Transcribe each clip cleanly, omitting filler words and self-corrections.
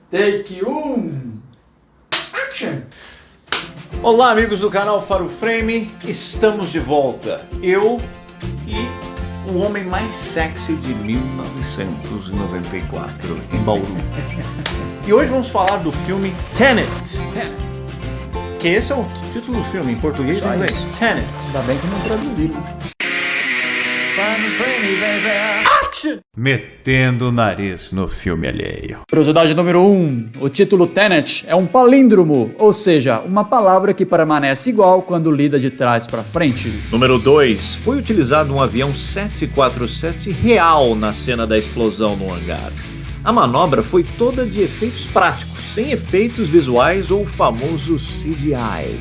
Take 1. Action! Olá, amigos do canal Faro Frame, estamos de volta. Eu e o homem mais sexy de 1994, em Bauru. E hoje vamos falar do filme Tenet. Que esse é o título do filme, em português e em inglês. Tenet. Ainda bem que não traduziram. Action! Metendo o nariz no filme alheio. Curiosidade número 1. O título Tenet é um palíndromo, ou seja, uma palavra que permanece igual quando lida de trás para frente. Número 2. Foi utilizado um avião 747 real na cena da explosão no hangar. A manobra foi toda de efeitos práticos, sem efeitos visuais ou o famoso CGI.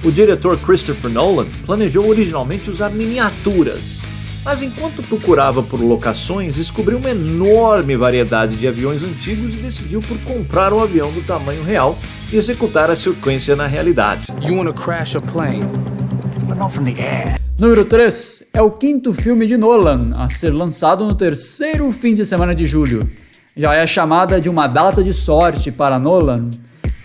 O diretor Christopher Nolan planejou originalmente usar miniaturas, mas enquanto procurava por locações, descobriu uma enorme variedade de aviões antigos e decidiu por comprar um avião do tamanho real e executar a sequência na realidade. You wanna crash a plane, but not from the air. Número 3. É o quinto filme de Nolan a ser lançado no terceiro fim de semana de julho. Já é chamada de uma data de sorte para Nolan,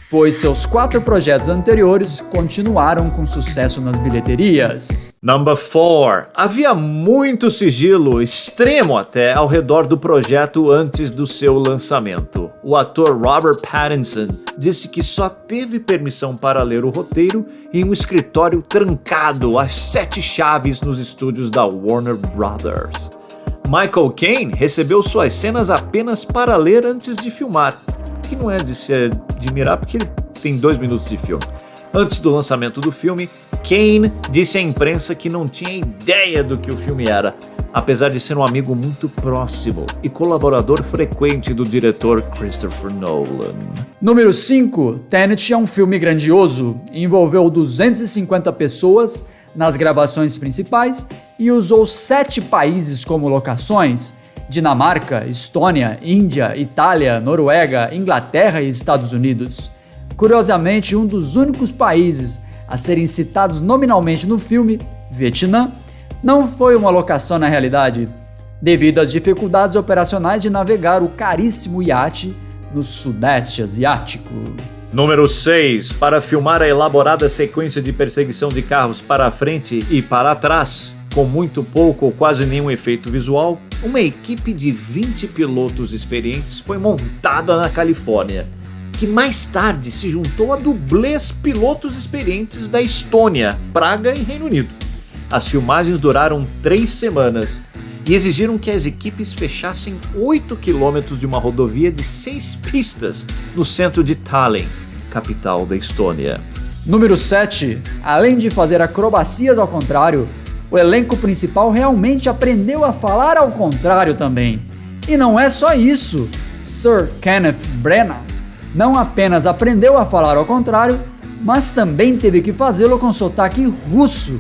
pois seus 4 projetos anteriores continuaram com sucesso nas bilheterias. Number 4. Havia muito sigilo, extremo até, ao redor do projeto antes do seu lançamento. O ator Robert Pattinson disse que só teve permissão para ler o roteiro em um escritório trancado às 7 chaves nos estúdios da Warner Brothers. Michael Caine recebeu suas cenas apenas para ler antes de filmar, que não é de se admirar porque ele tem 2 minutos de filme. Antes do lançamento do filme, Caine disse à imprensa que não tinha ideia do que o filme era, apesar de ser um amigo muito próximo e colaborador frequente do diretor Christopher Nolan. Número 5. Tenet é um filme grandioso, envolveu 250 pessoas nas gravações principais e usou 7 países como locações: Dinamarca, Estônia, Índia, Itália, Noruega, Inglaterra e Estados Unidos. Curiosamente, um dos únicos países a serem citados nominalmente no filme, Vietnã, não foi uma locação na realidade, devido às dificuldades operacionais de navegar o caríssimo iate no Sudeste Asiático. Número 6. Para filmar a elaborada sequência de perseguição de carros para frente e para trás, com muito pouco ou quase nenhum efeito visual, uma equipe de 20 pilotos experientes foi montada na Califórnia, que mais tarde se juntou a dublês pilotos experientes da Estônia, Praga e Reino Unido. As filmagens duraram 3 semanas e exigiram que as equipes fechassem 8 quilômetros de uma rodovia de 6 pistas no centro de Tallinn, capital da Estônia. Número 7. Além de fazer acrobacias ao contrário, o elenco principal realmente aprendeu a falar ao contrário também. E não é só isso. Sir Kenneth Branagh não apenas aprendeu a falar ao contrário, mas também teve que fazê-lo com sotaque russo,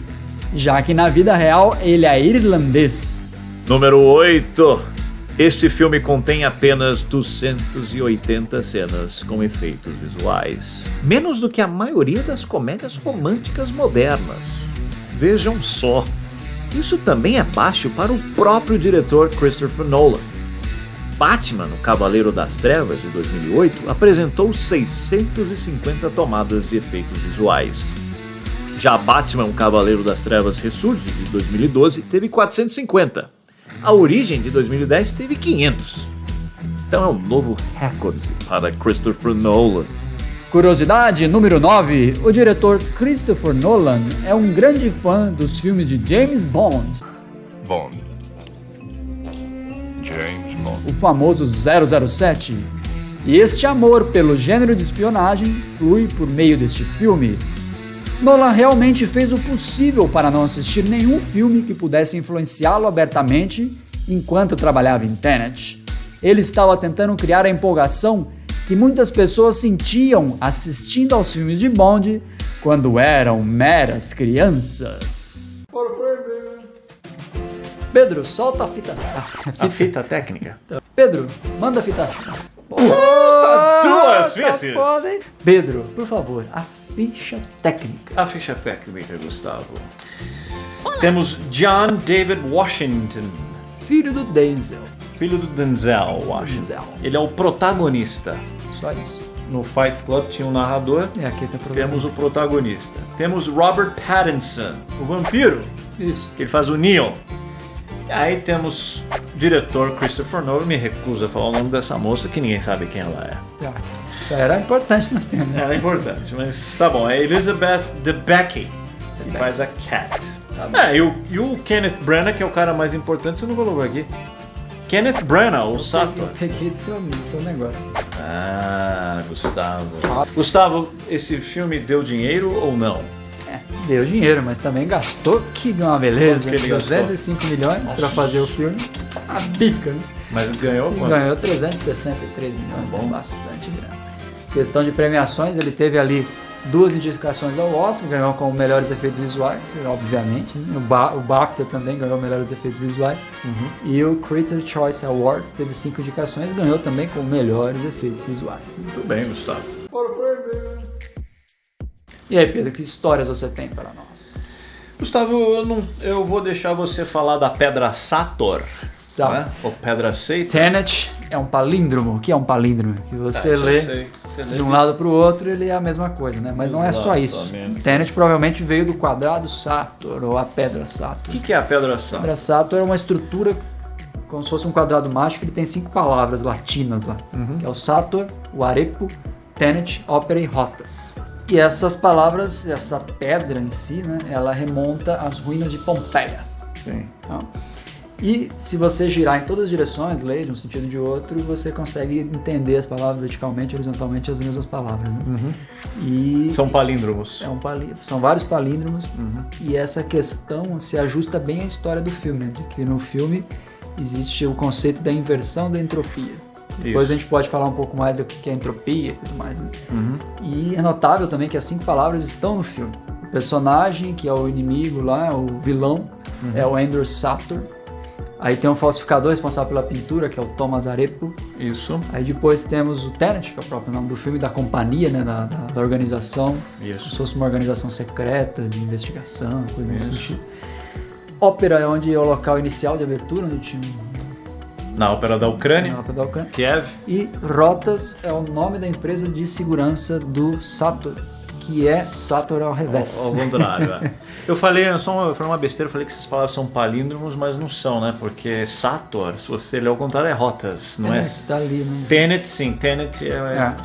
já que na vida real ele é irlandês. Número 8. Este filme contém apenas 280 cenas com efeitos visuais, menos do que a maioria das comédias românticas modernas. Vejam só, isso também é baixo para o próprio diretor Christopher Nolan. Batman, o Cavaleiro das Trevas, de 2008, apresentou 650 tomadas de efeitos visuais. Já Batman, o Cavaleiro das Trevas Ressurge, de 2012, teve 450. A Origem, de 2010, teve 500. Então é um novo recorde para Christopher Nolan. Curiosidade número 9. O diretor Christopher Nolan é um grande fã dos filmes de James Bond. James Bond. O famoso 007. E este amor pelo gênero de espionagem flui por meio deste filme. Nolan realmente fez o possível para não assistir nenhum filme que pudesse influenciá-lo abertamente enquanto trabalhava em Tenet. Ele estava tentando criar a empolgação que muitas pessoas sentiam assistindo aos filmes de Bond quando eram meras crianças. Pedro, solta a fita. A fita técnica. Pedro, manda a fita. Duas vezes! Pedro, por favor, a ficha técnica. A ficha técnica, Gustavo. Temos John David Washington, Filho do Denzel. filho do Denzel Washington. Denzel. Ele é o protagonista. Só isso. No Fight Club tinha um narrador. E aqui tem Temos o protagonista. Temos Robert Pattinson, o vampiro. Isso. Ele faz o Neo. Aí temos o diretor Christopher Nolan. Me recuso a falar o nome dessa moça, que ninguém sabe quem ela é. Tá. Isso era importante no filme, né? Ela é importante, mas tá bom. É Elizabeth Debicki, que faz a Cat. Tá E o Kenneth Branagh, que é o cara mais importante, você não colocou aqui. Kenneth Branagh, o Sator. Eu peguei do seu negócio. Ah, Gustavo. Gustavo, esse filme deu dinheiro ou não? Deu dinheiro, mas também gastou, que uma beleza. Quanto que ele gastou? 205 milhões pra fazer o filme. A bica, né? Mas ganhou quanto? Ganhou 363 milhões, Bom. bastante grana. Questão de premiações, ele teve ali 2 indicações ao Oscar, ganhou com melhores efeitos visuais, obviamente. Né? O BAFTA também ganhou melhores efeitos visuais. E o Critics' Choice Awards teve 5 indicações, ganhou também com melhores efeitos visuais. Muito bem, Gustavo. E aí, Pedro, que histórias você tem para nós? Gustavo, eu vou deixar você falar da Pedra Sator. Tá. Né? Ou Pedra Satan. Tenet é um palíndromo. O que é um palíndromo? Que você Isso eu lê sei. Você lê de um lado para o outro, ele é a mesma coisa, né? Mas não é só isso. Exatamente. Tenet provavelmente veio do quadrado Sator, ou a Pedra Sator. O que é a Pedra A Sator? Pedra Sator é uma estrutura como se fosse um quadrado mágico, ele tem 5 palavras latinas lá, que é o Sator, o Arepo, Tenet, Ópera e Rotas. E essas palavras, essa pedra em si, né, ela remonta às ruínas de Pompeia. Sim. Tá? E se você girar em todas as direções, ler de um sentido ou de outro, você consegue entender as palavras verticalmente e horizontalmente as mesmas palavras. Né? E São palíndromos. são vários palíndromos e essa questão se ajusta bem à história do filme, né? De que no filme existe o conceito da inversão da entropia. Depois Isso. a gente pode falar um pouco mais do que é entropia e tudo mais. Né? E é notável também que as 5 palavras estão no filme. O personagem, que é o inimigo lá, o vilão, é o Andrew Sator. Aí tem um falsificador responsável pela pintura, que é o Thomas Arepo. Isso. Aí depois temos o Tenet, que é o próprio nome do filme, da companhia, né, da organização. Como Isso. se fosse uma organização secreta de investigação, coisa nesse sentido. Ópera é onde é o local inicial de abertura, onde tinha Na Ópera da Ucrânia. na Ópera da Ucrânia. Kiev. E Rotas é o nome da empresa de segurança do Sator, que é Sator ao revés. Ao contrário, é. Eu falei uma besteira, eu falei que essas palavras são palíndromos, mas não são, né? Porque Sator, se você ler ao contrário, é rotas, não é? Tá ali, né? Tenet, sim, Tenet é.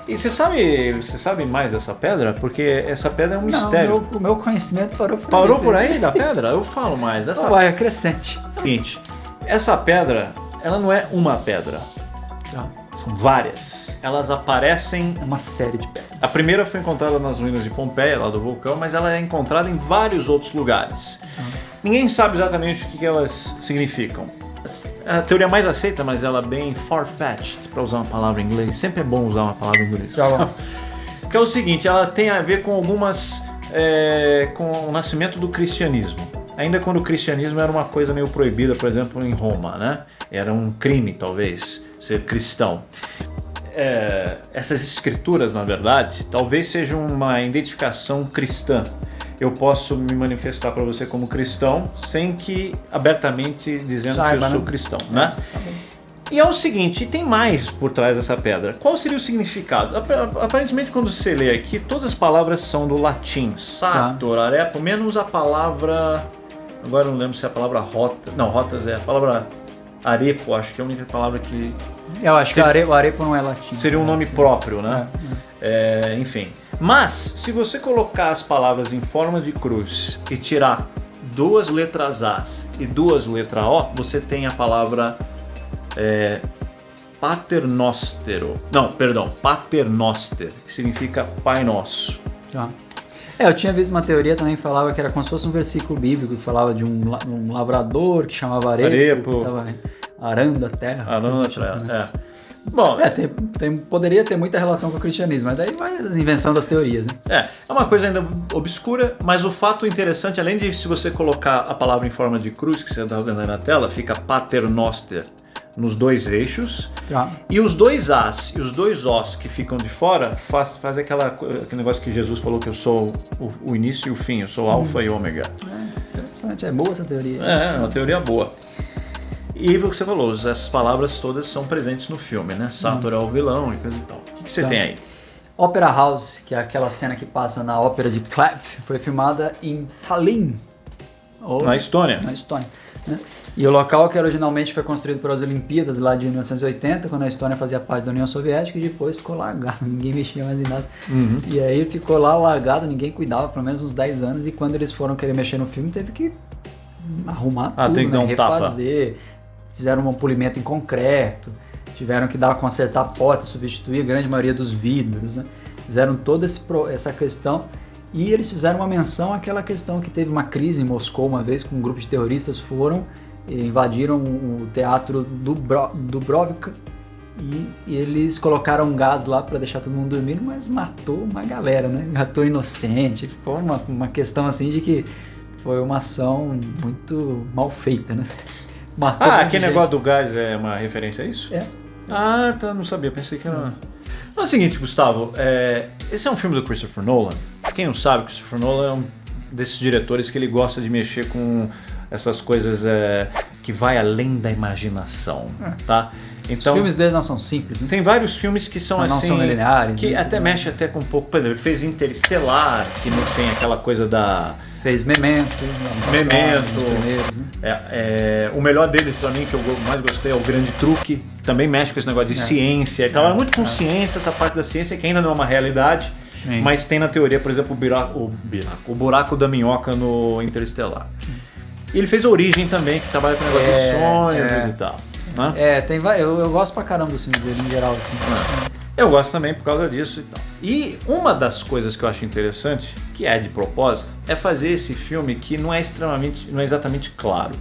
E você sabe mais dessa pedra? Porque essa pedra é um mistério. O meu conhecimento parou por aí. Parou por aí da pedra? Eu falo mais. Essa Vai, é crescente. seguinte, essa pedra, ela não é uma pedra, são várias. Elas aparecem. É uma série de pedras. A primeira foi encontrada nas ruínas de Pompeia, lá do vulcão, mas ela é encontrada em vários outros lugares. Ninguém sabe exatamente o que elas significam. A teoria mais aceita, mas ela é bem far-fetched, para usar uma palavra em inglês. Sempre é bom usar uma palavra em inglês. Tá bom. Que é o seguinte, ela tem a ver com algumas... com o nascimento do cristianismo. Ainda quando o cristianismo era uma coisa meio proibida, por exemplo, em Roma, né? Era um crime, talvez, ser cristão. Essas escrituras, na verdade, talvez sejam uma identificação cristã. Eu posso me manifestar para você como cristão sem que abertamente dizendo que eu sou cristão, né? E é o seguinte, tem mais por trás dessa pedra. Qual seria o significado? Aparentemente, quando você lê aqui, todas as palavras são do latim. Sator, arepo, menos a palavra... Agora eu não lembro se é a palavra rota. Não, rotas é a palavra arepo, acho que é a única palavra que... Eu acho que o arepo não é latim. Seria um nome próprio, né? Enfim. Mas, se você colocar as palavras em forma de cruz e tirar 2 letras As e 2 letras O, você tem a palavra paternostero. Não, perdão, paternoster, que significa Pai Nosso. Tá. Eu tinha visto uma teoria também que falava que era como se fosse um versículo bíblico que falava de um lavrador que chamava Arepo. Que estava arando a terra. Arando a terra, Bom, poderia ter muita relação com o cristianismo, mas daí vai a invenção das teorias, né? É uma coisa ainda obscura, mas o fato interessante, além de se você colocar a palavra em forma de cruz, que você está vendo aí na tela, fica paternoster nos 2 eixos, e os 2 As e os 2 Os que ficam de fora faz aquele negócio que Jesus falou que eu sou o início e o fim, eu sou alfa e ômega. Interessante, é boa essa teoria. É uma teoria boa. E o que você falou, essas palavras todas são presentes no filme, né? Sator é o vilão e coisa e tal. O que você tem aí? Opera House, que é aquela cena que passa na ópera de Clef, foi filmada em Tallinn. Na Estônia. Na Estônia. Né? E o local que originalmente foi construído para as Olimpíadas lá de 1980, quando a Estônia fazia parte da União Soviética, e depois ficou largado, ninguém mexia mais em nada. E aí ficou lá largado, ninguém cuidava, pelo menos uns 10 anos, e quando eles foram querer mexer no filme, teve que arrumar tudo, tem que dar um refazer, fizeram um polimento em concreto, tiveram que consertar a porta, substituir a grande maioria dos vidros, né? Fizeram toda essa questão. E eles fizeram uma menção àquela questão que teve uma crise em Moscou uma vez, com um grupo de terroristas foram e invadiram o teatro do Dubrovka e eles colocaram gás lá para deixar todo mundo dormindo, mas matou uma galera, né? Matou inocente. Ficou uma questão assim de que foi uma ação muito mal feita, né? Matou aquele negócio do gás é uma referência a isso? É. Ah, tá, não sabia, pensei que era... É o seguinte, Gustavo, esse é um filme do Christopher Nolan. Quem não sabe, Christopher Nolan é um desses diretores que ele gosta de mexer com essas coisas que vai além da imaginação, tá? Então, os filmes dele não são simples, né? Tem vários filmes que são não assim, são lineares, que até mexe até com um pouco, por exemplo, ele fez Interestelar, que não tem aquela coisa da... Fez Memento. Memento. Primeiros, né? O melhor dele pra mim, que eu mais gostei, é o Grande Truque, que também mexe com esse negócio de ciência. Ele trabalha muito com ciência, essa parte da ciência que ainda não é uma realidade, mas tem na teoria, por exemplo, o buraco da minhoca no Interestelar. E ele fez Origem também, que trabalha com o negócio de sonhos e tal. Né? Eu gosto pra caramba do filme dele, em geral, assim. Eu gosto também por causa disso e tal. E uma das coisas que eu acho interessante, que é de propósito, é fazer esse filme que não é exatamente claro.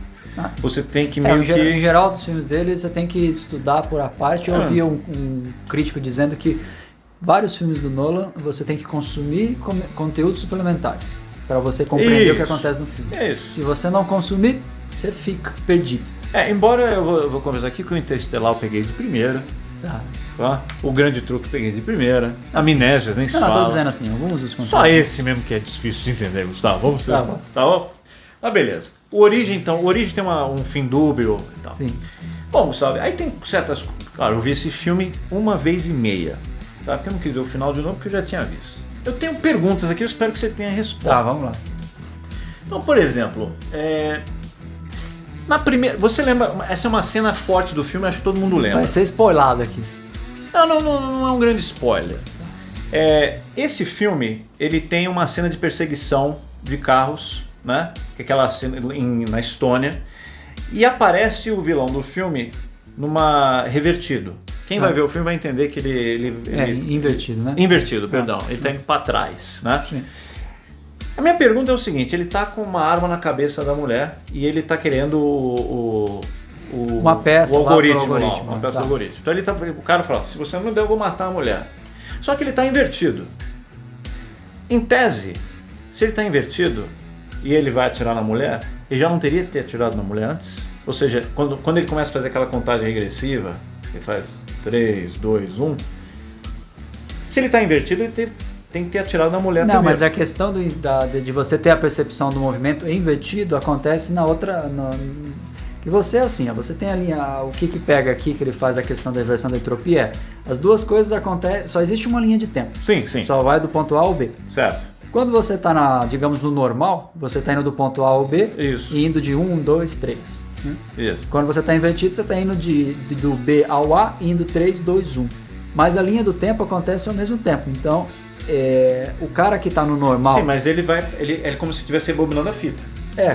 Você tem que meio que... Em geral, dos filmes dele, você tem que estudar por a parte. Eu ouvi um crítico dizendo que vários filmes do Nolan, você tem que consumir conteúdos suplementares para você compreender o que acontece no filme. Se você não consumir, você fica perdido. Embora eu vou conversar aqui que o Interestelar eu peguei de primeira. Tá. O Grande Truque eu peguei de primeira. Amnésias, nem se fala. Não, tô dizendo assim, alguns dos conceitos. Só esse mesmo que é difícil de entender, Gustavo. Vamos ser. Tá bom? Mas beleza. O Origem, então. O Origem tem um fim dúbio e tal. Sim. Bom, Gustavo, aí tem certas... Claro, eu vi esse filme uma vez e meia. Tá? Porque eu não quis ver o final de novo, porque eu já tinha visto. Eu tenho perguntas aqui, eu espero que você tenha resposta. Tá, vamos lá. Então, por exemplo, na primeira... Você lembra... Essa é uma cena forte do filme, acho que todo mundo lembra. Vai ser spoilado aqui. Não é um grande spoiler. Esse filme, ele tem uma cena de perseguição de carros, né? Que é aquela cena na Estônia. E aparece o vilão do filme revertido. Quem vai ver o filme vai entender que ele invertido, né? Invertido, perdão. Ele tá indo pra trás, né? Sim. A minha pergunta é o seguinte, ele tá com uma arma na cabeça da mulher e ele tá querendo uma peça, o algoritmo, algoritmo, uma peça do algoritmo. Então o cara fala, se você não me der, eu vou matar a mulher. Só que ele tá invertido. Em tese, se ele tá invertido e ele vai atirar na mulher, ele já não teria que ter atirado na mulher antes? Ou seja, quando ele começa a fazer aquela contagem regressiva, ele faz 3, 2, 1, se ele tá invertido, ele tem que ter atirado na mulher primeiro. Não, mas a questão de você ter a percepção do movimento invertido acontece na outra... Que você é assim, você tem a linha, o que pega aqui, que ele faz a questão da inversão da entropia, as duas coisas acontecem, só existe uma linha de tempo. Sim. Só vai do ponto A ao B. Certo. Quando você está digamos, no normal, você está indo do ponto A ao B. Isso. E indo de 1, 2, 3. Né? Isso. Quando você está invertido, você está indo do B ao A, indo 3, 2, 1. Mas a linha do tempo acontece ao mesmo tempo. Então, o cara que está no normal... Sim, mas ele é como se estivesse rebobinando a fita.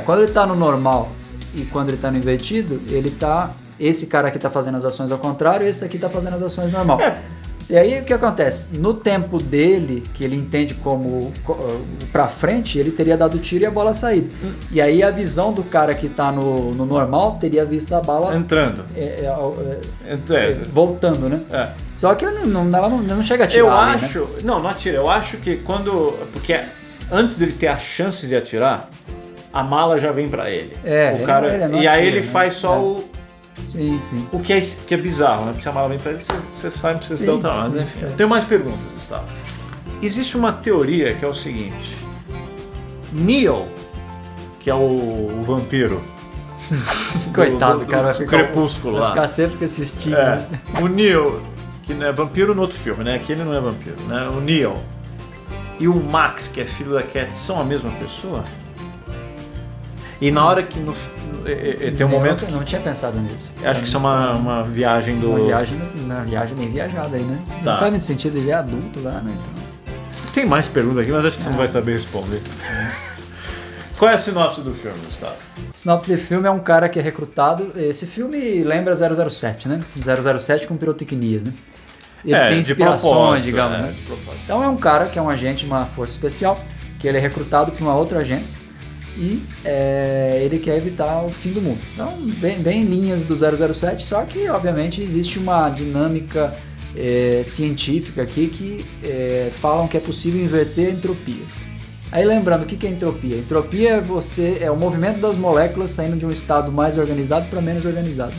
Quando ele está no normal e quando ele está no invertido, esse cara aqui está fazendo as ações ao contrário e esse daqui está fazendo as ações normal. E aí o que acontece? No tempo dele, que ele entende como pra frente, ele teria dado o tiro e a bola saído. E aí a visão do cara que tá no normal teria visto a bala entrando. Voltando, né? Só que ela não chega a atirar. Eu ali, acho. Né? Não atira. Eu acho que porque antes dele ter a chance de atirar, a mala já vem pra ele. O cara, e aí ele faz só o. Sim. O que é bizarro, né? Porque se a mala vem pra ele, você sai, não precisa ter outra mala. Mas enfim. Eu tenho mais perguntas, Gustavo. Existe uma teoria que é o seguinte: Neo, que é o vampiro, Coitado, cara. Vai do ficar, Crepúsculo vai lá. ficar sempre com esse estigma. É, o Neo, que não é vampiro no outro filme, né? Aqui ele não é vampiro, né? O Neo e o Max, que é filho da Cat, são a mesma pessoa? E na hora que tem um momento... Eu não tinha pensado nisso. Acho que isso é uma viagem do... Uma viagem bem viajada aí, né? Tá. Não faz muito sentido, ele é adulto lá, né? Tem mais perguntas aqui, mas acho que você não vai saber responder. Qual é a sinopse do filme, Gustavo? Sinopse do filme é um cara que é recrutado. Esse filme lembra 007, né? 007 com pirotecnias, né? Ele tem de inspirações, propósito, digamos, né? Então é um cara que é um agente de uma força especial, que ele é recrutado por uma outra agência e ele quer evitar o fim do mundo. Então, bem em linhas do 007, só que, obviamente, existe uma dinâmica científica aqui que falam que é possível inverter a entropia. Aí lembrando, o que é entropia? Entropia é o movimento das moléculas saindo de um estado mais organizado para menos organizado.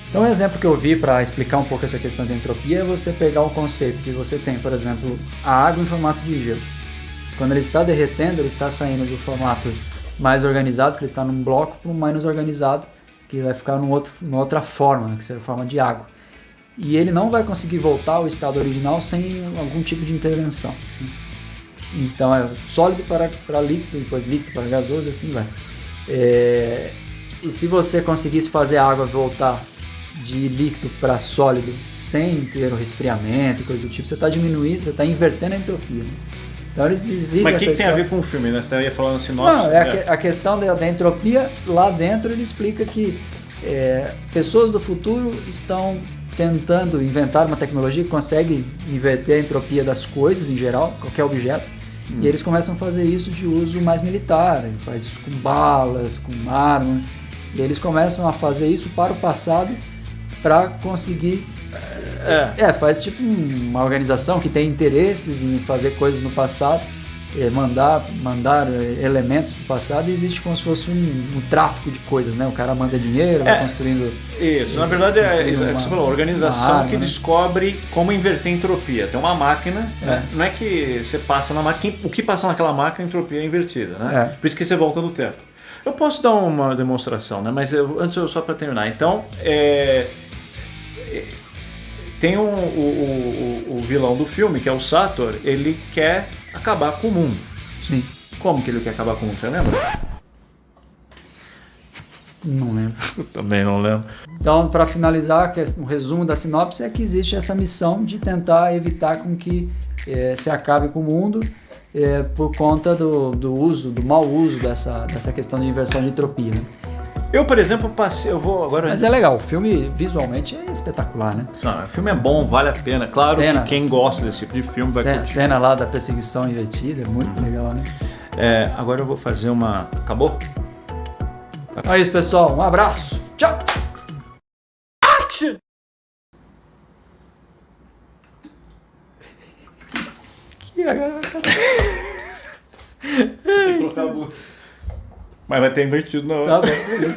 Então um exemplo que eu vi para explicar um pouco essa questão de entropia é você pegar um conceito que você tem, por exemplo, a água em formato de gelo. Quando ele está derretendo, ele está saindo do formato mais organizado, que ele está num bloco, para um menos organizado, que vai ficar numa outra forma, né, que seria a forma de água. E ele não vai conseguir voltar ao estado original sem algum tipo de intervenção. Então é sólido para líquido, depois líquido para gasoso e assim vai. E se você conseguisse fazer a água voltar de líquido para sólido sem ter o resfriamento e coisa do tipo, você está diminuindo, você está invertendo a entropia. Né? Então existe. Mas o que tem a ver com o filme, né? Você ia falando sinopse? Não, a questão da entropia, lá dentro ele explica que pessoas do futuro estão tentando inventar uma tecnologia que consegue inverter a entropia das coisas em geral, qualquer objeto, e eles começam a fazer isso de uso mais militar, faz isso com balas, com armas, e eles começam a fazer isso para o passado para conseguir... faz tipo uma organização que tem interesses em fazer coisas no passado, mandar elementos do passado, e existe como se fosse um tráfico de coisas, né? O cara manda dinheiro, vai construindo... Isso, na verdade é o que você falou, a organização arma, que descobre como inverter entropia. Tem uma máquina, né? Não é que você passa na máquina, o que passa naquela máquina, a entropia é invertida, né? Por isso que você volta no tempo. Eu posso dar uma demonstração, né? Mas antes, só para terminar. Então, tem o vilão do filme, que é o Sator, ele quer acabar com o mundo. Sim. Como que ele quer acabar com o mundo? Você lembra? Não lembro. Eu também não lembro. Então, para finalizar, o resumo da sinopse é que existe essa missão de tentar evitar com que se acabe com o mundo por conta do mau uso dessa questão de inversão de entropia. Né? Eu, por exemplo, eu vou agora... Mas é legal, o filme visualmente é espetacular, né? Não, o filme é bom, vale a pena. Claro que quem gosta desse tipo de filme vai curtir. Cena lá da perseguição invertida, é muito legal, né? Agora eu vou fazer uma... Acabou? Então é isso, pessoal. Um abraço. Tchau. Action! Que agora... Tem que trocar a boca. Mas vai ter invertido na hora. Tá bom, beleza.